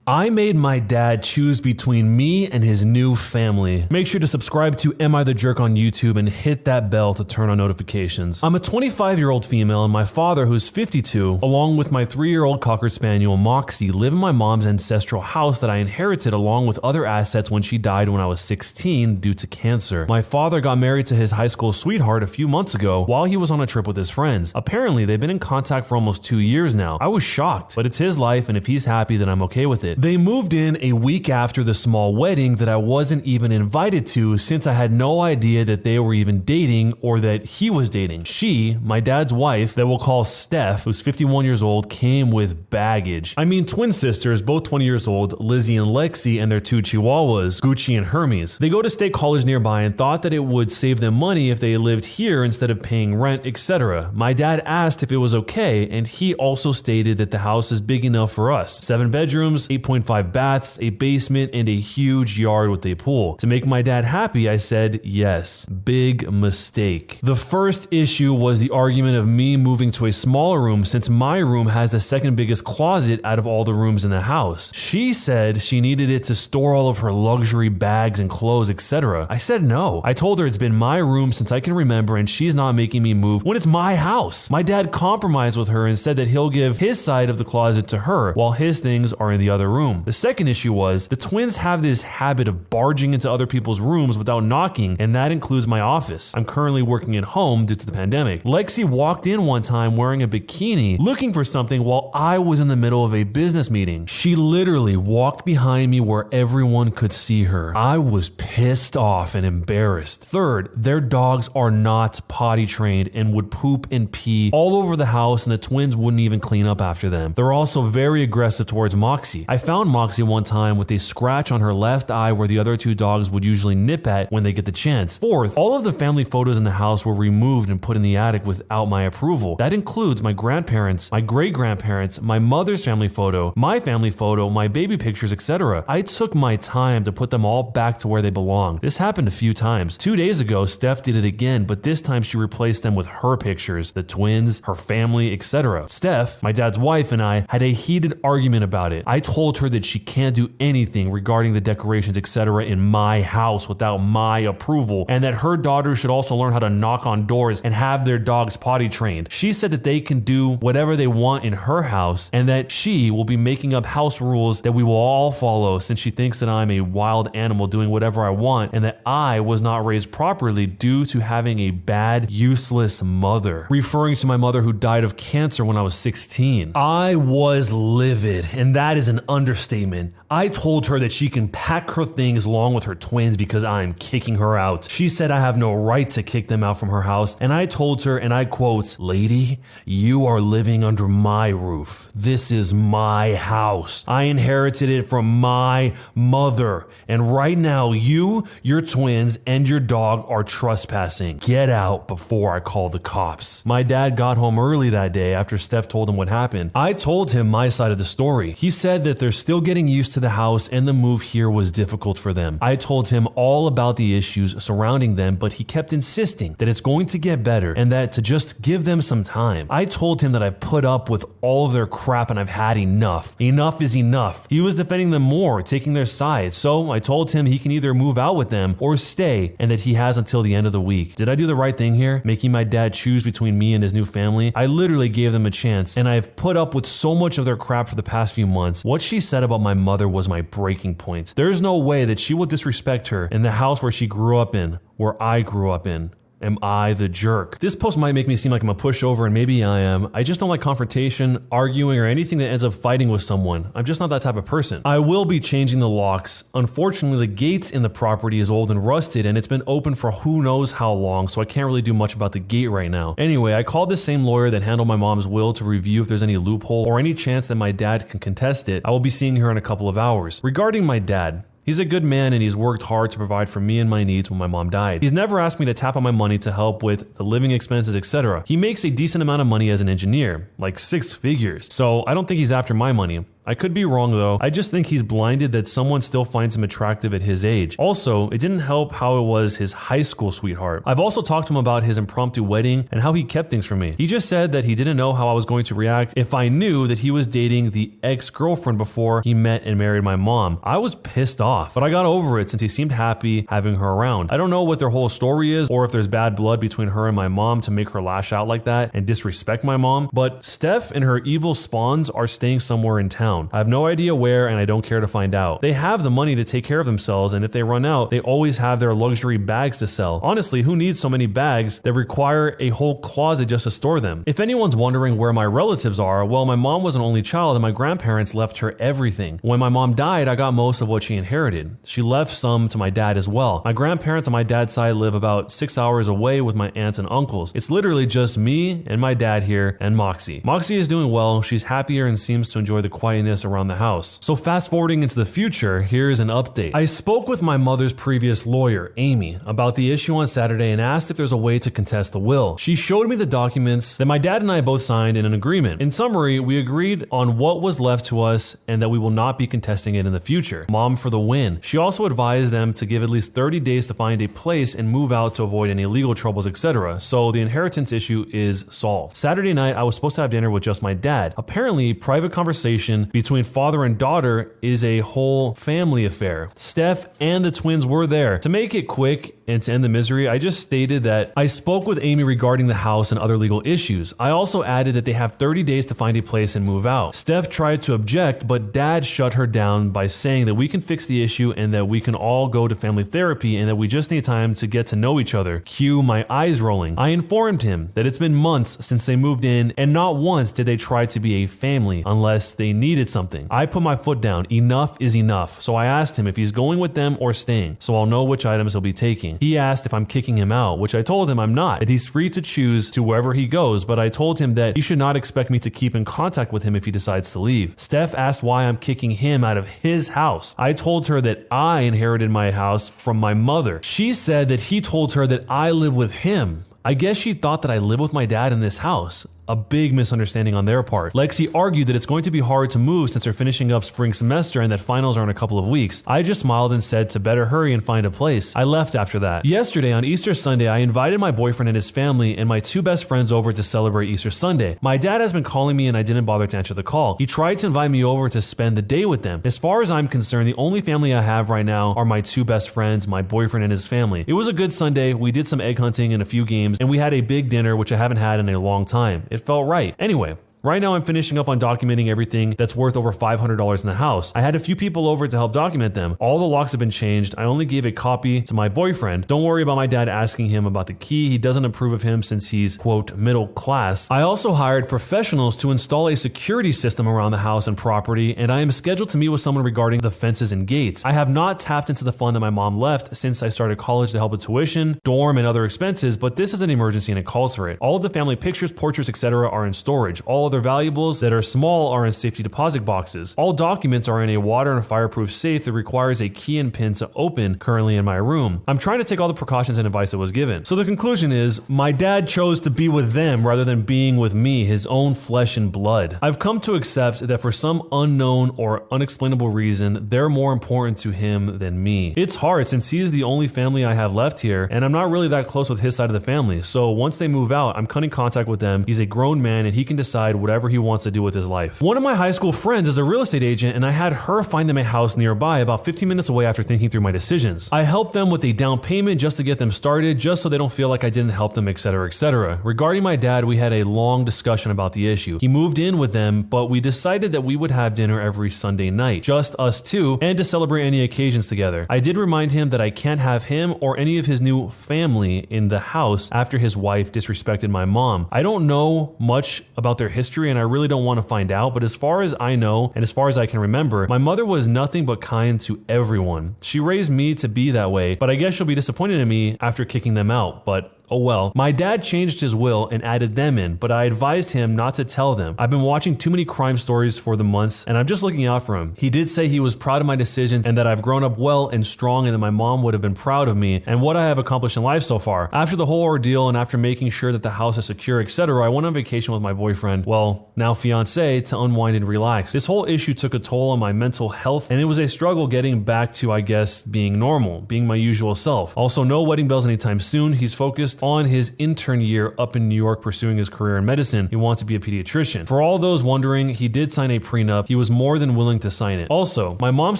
I made my dad choose between me and his new family. Make sure to subscribe to Am I the Jerk on YouTube and hit that bell to turn on notifications. I'm a 25-year-old female, and my father, who's 52, along with my 3-year-old Cocker Spaniel Moxie, live in my mom's ancestral house that I inherited along with other assets when she died when I was 16 due to cancer. My father got married to his high school sweetheart a few months ago while he was on a trip with his friends. Apparently, they've been in contact for almost 2 years now. I was shocked, but it's his life, and if he's happy, then I'm okay with it. They moved in a week after the small wedding that I wasn't even invited to, since I had no idea that they were even dating or that he was dating. She, my dad's wife, that we'll call Steph, who's 51 years old, came with baggage. I mean, twin sisters, both 20 years old, Lizzie and Lexi, and their 2 chihuahuas, Gucci and Hermes. They go to state college nearby and thought that it would save them money if they lived here instead of paying rent, etc. My dad asked if it was okay, and he also stated that the house is big enough for us. 7 bedrooms, 8.5 baths, a basement, and a huge yard with a pool. To make my dad happy, I said yes. Big mistake. The first issue was the argument of me moving to a smaller room, since my room has the second biggest closet out of all the rooms in the house. She said she needed it to store all of her luxury bags and clothes, etc. I said no. I told her it's been my room since I can remember, and she's not making me move when it's my house. My dad compromised with her and said that he'll give his side of the closet to her while his things are in the other room. The second issue was the twins have this habit of barging into other people's rooms without knocking, and that includes my office. I'm currently working at home due to the pandemic. Lexi walked in one time wearing a bikini looking for something while I was in the middle of a business meeting. She literally walked behind me where everyone could see her. I was pissed off and embarrassed. Third, their dogs are not potty trained and would poop and pee all over the house, and the twins wouldn't even clean up after them. They're also very aggressive towards Moxie. I found Moxie one time with a scratch on her left eye where the other 2 dogs would usually nip at when they get the chance. Fourth, all of the family photos in the house were removed and put in the attic without my approval. That includes my grandparents, my great-grandparents, my mother's family photo, my baby pictures, etc. I took my time to put them all back to where they belong. This happened a few times. 2 days ago, Steph did it again, but this time she replaced them with her pictures, the twins, her family, etc. Steph, my dad's wife, and I had a heated argument about it. I told her that she can't do anything regarding the decorations, etc. in my house without my approval, and that her daughters should also learn how to knock on doors and have their dogs potty trained. She said that they can do whatever they want in her house, and that she will be making up house rules that we will all follow, since she thinks that I'm a wild animal doing whatever I want, and that I was not raised properly due to having a bad, useless mother, referring to my mother who died of cancer when I was 16. I was livid, and that is an understatement. I told her that she can pack her things along with her twins because I'm kicking her out. She said I have no right to kick them out from her house, and I told her, and I quote, "Lady, you are living under my roof. This is my house. I inherited it from my mother, and right now you, your twins, and your dog are trespassing. Get out before I call the cops." My dad got home early that day after Steph told him what happened. I told him my side of the story. He said that they're still getting used to the house and the move here was difficult for them. I told him all about the issues surrounding them, but he kept insisting that it's going to get better and that to just give them some time. I told him that I've put up with all of their crap and I've had enough. Enough is enough. He was defending them more, taking their side, so I told him he can either move out with them or stay, and that he has until the end of the week. Did I do the right thing here, making my dad choose between me and his new family? I literally gave them a chance, and I've put up with so much of their crap for the past few months. What she said about my mother was my breaking point. There's no way that she will disrespect her in the house where she grew up in, where I grew up in. Am I the jerk? This post might make me seem like I'm a pushover, and maybe I am. I just don't like confrontation, arguing, or anything that ends up fighting with someone. I'm just not that type of person. I will be changing the locks. Unfortunately, the gates in the property is old and rusted, and it's been open for who knows how long, so I can't really do much about the gate right now. Anyway, I called the same lawyer that handled my mom's will to review if there's any loophole or any chance that my dad can contest it. I will be seeing her in a couple of hours. Regarding my dad, he's a good man and he's worked hard to provide for me and my needs when my mom died. He's never asked me to tap on my money to help with the living expenses, etc. He makes a decent amount of money as an engineer, like 6 figures. So I don't think he's after my money. I could be wrong though. I just think he's blinded that someone still finds him attractive at his age. Also, it didn't help how it was his high school sweetheart. I've also talked to him about his impromptu wedding and how he kept things from me. He just said that he didn't know how I was going to react if I knew that he was dating the ex-girlfriend before he met and married my mom. I was pissed off, but I got over it since he seemed happy having her around. I don't know what their whole story is or if there's bad blood between her and my mom to make her lash out like that and disrespect my mom, but Steph and her evil spawns are staying somewhere in town. I have no idea where and I don't care to find out. They have the money to take care of themselves, and if they run out, they always have their luxury bags to sell. Honestly, who needs so many bags that require a whole closet just to store them? If anyone's wondering where my relatives are, well, my mom was an only child and my grandparents left her everything. When my mom died, I got most of what she inherited. She left some to my dad as well. My grandparents on my dad's side live about 6 hours away with my aunts and uncles. It's literally just me and my dad here and Moxie. Moxie is doing well, she's happier and seems to enjoy the quietness around the house. So fast forwarding into the future, here's an update. I spoke with my mother's previous lawyer, Amy, about the issue on Saturday and asked if there's a way to contest the will. She showed me the documents that my dad and I both signed in an agreement. In summary, we agreed on what was left to us and that we will not be contesting it in the future. Mom for the win. She also advised them to give at least 30 days to find a place and move out to avoid any legal troubles, etc. So the inheritance issue is solved. Saturday night, I was supposed to have dinner with just my dad. Apparently, private conversation between father and daughter is a whole family affair. Steph and the twins were there. To make it quick and to end the misery, I just stated that I spoke with Amy regarding the house and other legal issues. I also added that they have 30 days to find a place and move out. Steph tried to object, but dad shut her down by saying that we can fix the issue and that we can all go to family therapy and that we just need time to get to know each other. Cue my eyes rolling. I informed him that it's been months since they moved in and not once did they try to be a family unless they needed something. I put my foot down. Enough is enough. So I asked him if he's going with them or staying, so I'll know which items he'll be taking. He asked if I'm kicking him out, which I told him I'm not, that he's free to choose to wherever he goes, but I told him that he should not expect me to keep in contact with him if he decides to leave. Steph asked why I'm kicking him out of his house. I told her that I inherited my house from my mother. She said that he told her that I live with him. I guess she thought that I live with my dad in this house. A big misunderstanding on their part. Lexi argued that it's going to be hard to move since they're finishing up spring semester and that finals are in a couple of weeks. I just smiled and said to better hurry and find a place. I left after that. Yesterday on Easter Sunday, I invited my boyfriend and his family and my two best friends over to celebrate Easter Sunday. My dad has been calling me and I didn't bother to answer the call. He tried to invite me over to spend the day with them. As far as I'm concerned, the only family I have right now are my two best friends, my boyfriend and his family. It was a good Sunday. We did some egg hunting and a few games, and we had a big dinner, which I haven't had in a long time. It felt right. Anyway, right now I'm finishing up on documenting everything that's worth over $500 in the house. I had a few people over to help document them. All the locks have been changed. I only gave a copy to my boyfriend. Don't worry about my dad asking him about the key. He doesn't approve of him since he's, quote, middle class. I also hired professionals to install a security system around the house and property, and I am scheduled to meet with someone regarding the fences and gates. I have not tapped into the fund that my mom left since I started college to help with tuition, dorm, and other expenses, but this is an emergency and it calls for it. All of the family pictures, portraits, etc. are in storage. All other valuables that are small are in safety deposit boxes. All documents are in a water and fireproof safe that requires a key and pin to open, currently in my room. I'm trying to take all the precautions and advice that was given. So the conclusion is, my dad chose to be with them rather than being with me, his own flesh and blood. I've come to accept that for some unknown or unexplainable reason, they're more important to him than me. It's hard since he is the only family I have left here, and I'm not really that close with his side of the family. So once they move out, I'm cutting contact with them. He's a grown man and he can decide whatever he wants to do with his life. One of my high school friends is a real estate agent, and I had her find them a house nearby about 15 minutes away after thinking through my decisions. I helped them with a down payment just to get them started, just so they don't feel like I didn't help them, etc., etc. Regarding my dad, we had a long discussion about the issue. He moved in with them, but we decided that we would have dinner every Sunday night, just us two, and to celebrate any occasions together. I did remind him that I can't have him or any of his new family in the house after his wife disrespected my mom. I don't know much about their history and I really don't want to find out, but as far as I know and as far as I can remember, my mother was nothing but kind to everyone. She raised me to be that way, but I guess she'll be disappointed in me after kicking them out, but Oh well. My dad changed his will and added them in, but I advised him not to tell them. I've been watching too many crime stories for the months, and I'm just looking out for him. He did say he was proud of my decision and that I've grown up well and strong and that my mom would have been proud of me and what I have accomplished in life so far. After the whole ordeal and after making sure that the house is secure, etc., I went on vacation with my boyfriend, well, now fiance, to unwind and relax. This whole issue took a toll on my mental health, and it was a struggle getting back to, I guess, being normal, being my usual self. Also, no wedding bells anytime soon. He's focused on his intern year up in New York pursuing his career in medicine. He wants to be a pediatrician. For all those wondering, he did sign a prenup. He was more than willing to sign it. Also, my mom's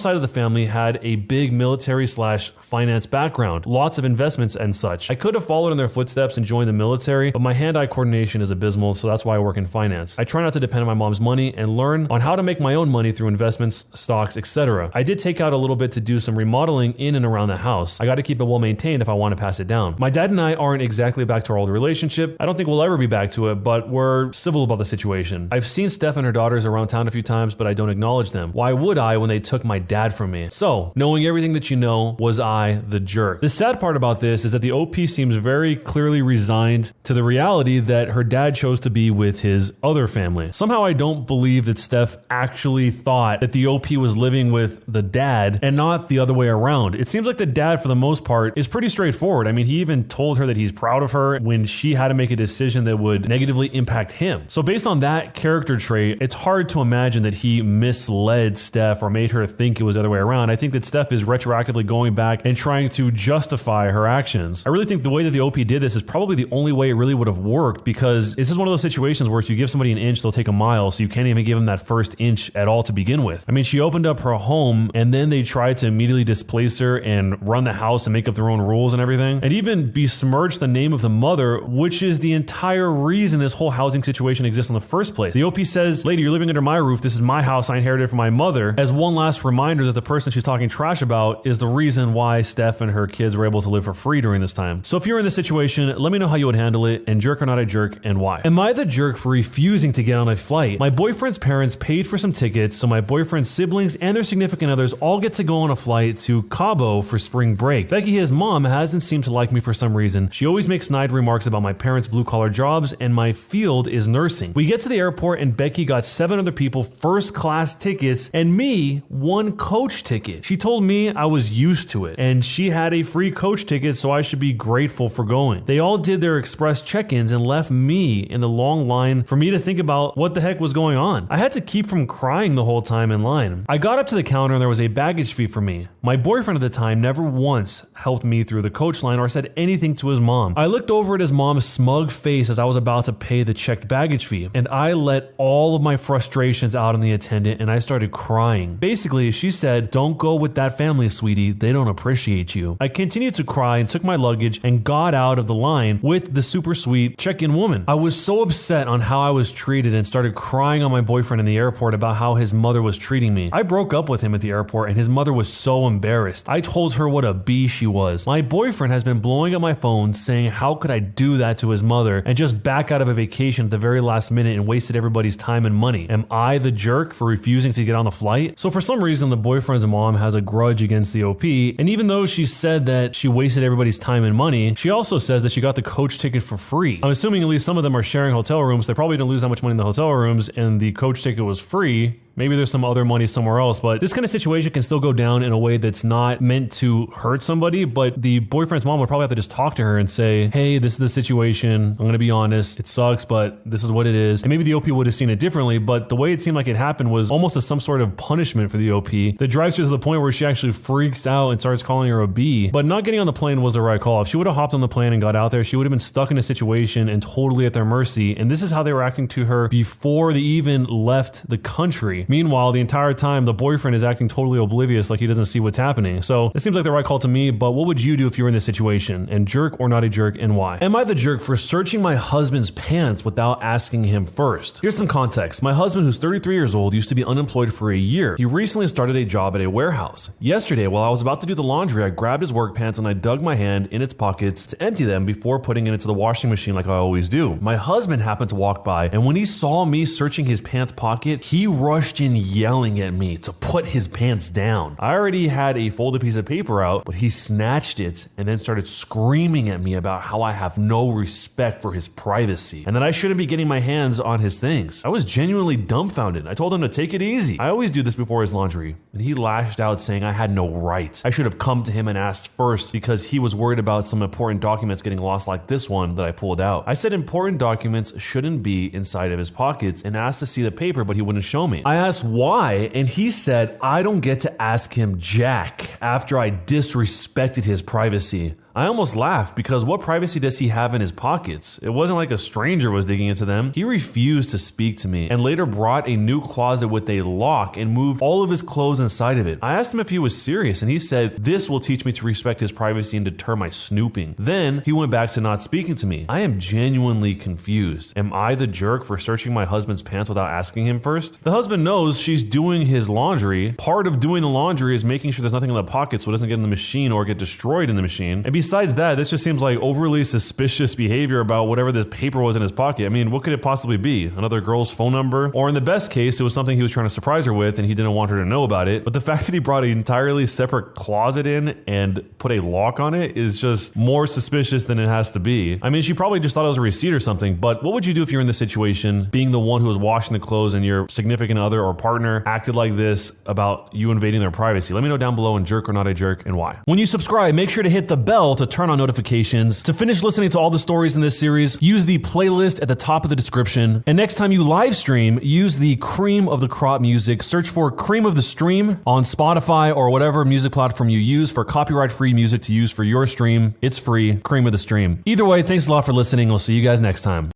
side of the family had a big military/finance background, lots of investments and such. I could have followed in their footsteps and joined the military, but my hand-eye coordination is abysmal, so that's why I work in finance. I try not to depend on my mom's money and learn on how to make my own money through investments, stocks, etc. I did take out a little bit to do some remodeling in and around the house. I got to keep it well maintained if I want to pass it down. My dad and I aren't exactly back to our old relationship. I don't think we'll ever be back to it, but we're civil about the situation. I've seen Steph and her daughters around town a few times, but I don't acknowledge them. Why would I when they took my dad from me? So, knowing everything that you know, was I the jerk? The sad part about this is that the OP seems very clearly resigned to the reality that her dad chose to be with his other family. Somehow I don't believe that Steph actually thought that the OP was living with the dad and not the other way around. It seems like the dad, for the most part, is pretty straightforward. I mean, he even told her that he's proud of her when she had to make a decision that would negatively impact him. So based on that character trait, it's hard to imagine that he misled Steph or made her think it was the other way around. I think that Steph is retroactively going back and trying to justify her actions. I really think the way that the OP did this is probably the only way it really would have worked, because this is one of those situations where if you give somebody an inch, they'll take a mile, so you can't even give them that first inch at all to begin with. I mean, she opened up her home and then they tried to immediately displace her and run the house and make up their own rules and everything, and even besmirch the name of the mother, which is the entire reason this whole housing situation exists in the first place. The OP says, lady, you're living under my roof. This is my house. I inherited it from my mother, as one last reminder that the person she's talking trash about is the reason why Steph and her kids were able to live for free during this time. So if you're in this situation, let me know how you would handle it, and jerk or not a jerk, and why. Am I the jerk for refusing to get on a flight? My boyfriend's parents paid for some tickets, so my boyfriend's siblings and their significant others all get to go on a flight to Cabo for spring break. Becky, his mom, hasn't seemed to like me for some reason. She always makes snide remarks about my parents' blue-collar jobs, and my field is nursing. We get to the airport and Becky got 7 other people first-class tickets and me 1 coach ticket. She told me I was used to it, and she had a free coach ticket, so I should be grateful for going. They all did their express check-ins and left me in the long line for me to think about what the heck was going on. I had to keep from crying the whole time in line. I got up to the counter and there was a baggage fee for me. My boyfriend at the time never once helped me through the coach line or said anything to his mom. I looked over at his mom's smug face as I was about to pay the checked baggage fee, and I let all of my frustrations out on the attendant and I started crying. Basically, she said, "Don't go with that family, sweetie. They don't appreciate you." I continued to cry and took my luggage and got out of the line with the super sweet check-in woman. I was so upset on how I was treated and started crying on my boyfriend in the airport about how his mother was treating me. I broke up with him at the airport and his mother was so embarrassed. I told her what a bee she was. My boyfriend has been blowing up my phone saying how could I do that to his mother and just back out of a vacation at the very last minute and wasted everybody's time and money. Am I the jerk for refusing to get on the flight? So for some reason, the boyfriend's mom has a grudge against the OP, and even though she said that she wasted everybody's time and money, she also says that she got the coach ticket for free. I'm assuming at least some of them are sharing hotel rooms. They probably didn't lose that much money in the hotel rooms, and the coach ticket was free. Maybe there's some other money somewhere else, but this kind of situation can still go down in a way that's not meant to hurt somebody, but the boyfriend's mom would probably have to just talk to her and say, hey, this is the situation. I'm gonna be honest. It sucks, but this is what it is. And maybe the OP would have seen it differently, but the way it seemed like it happened was almost as some sort of punishment for the OP that drives her to the point where she actually freaks out and starts calling her a bee. But not getting on the plane was the right call. If she would have hopped on the plane and got out there, she would have been stuck in a situation and totally at their mercy. And this is how they were acting to her before they even left the country. Meanwhile, the entire time, the boyfriend is acting totally oblivious, like he doesn't see what's happening. So it seems like the right call to me, but what would you do if you were in this situation? And jerk or not a jerk, and why? Am I the jerk for searching my husband's pants without asking him first? Here's some context. My husband, who's 33 years old, used to be unemployed for a year. He recently started a job at a warehouse. Yesterday, while I was about to do the laundry, I grabbed his work pants and I dug my hand in its pockets to empty them before putting it into the washing machine like I always do. My husband happened to walk by, and when he saw me searching his pants pocket, he rushed question yelling at me to put his pants down. I already had a folded piece of paper out, but he snatched it and then started screaming at me about how I have no respect for his privacy and that I shouldn't be getting my hands on his things. I was genuinely dumbfounded. I told him to take it easy. I always do this before his laundry, and he lashed out saying I had no right. I should have come to him and asked first because he was worried about some important documents getting lost like this one that I pulled out. I said important documents shouldn't be inside of his pockets and asked to see the paper, but he wouldn't show me. I asked why, and he said I don't get to ask him jack after I disrespected his privacy. I almost laughed because what privacy does he have in his pockets? It wasn't like a stranger was digging into them. He refused to speak to me and later brought a new closet with a lock and moved all of his clothes inside of it. I asked him if he was serious and he said, this will teach me to respect his privacy and deter my snooping. Then he went back to not speaking to me. I am genuinely confused. Am I the jerk for searching my husband's pants without asking him first? The husband knows she's doing his laundry. Part of doing the laundry is making sure there's nothing in the pocket so it doesn't get in the machine or get destroyed in the machine. And besides that, this just seems like overly suspicious behavior about whatever this paper was in his pocket. I mean, what could it possibly be? Another girl's phone number? Or in the best case, it was something he was trying to surprise her with and he didn't want her to know about it. But the fact that he brought an entirely separate closet in and put a lock on it is just more suspicious than it has to be. I mean, she probably just thought it was a receipt or something, but what would you do if you're in this situation, being the one who was washing the clothes and your significant other or partner acted like this about you invading their privacy? Let me know down below in jerk or not a jerk and why. When you subscribe, make sure to hit the bell to turn on notifications. To finish listening to all the stories in this series, use the playlist at the top of the description. And next time you live stream, use the cream of the crop music. Search for Cream of the Stream on Spotify or whatever music platform you use for copyright-free music to use for your stream. It's free, Cream of the Stream. Either way, thanks a lot for listening. We'll see you guys next time.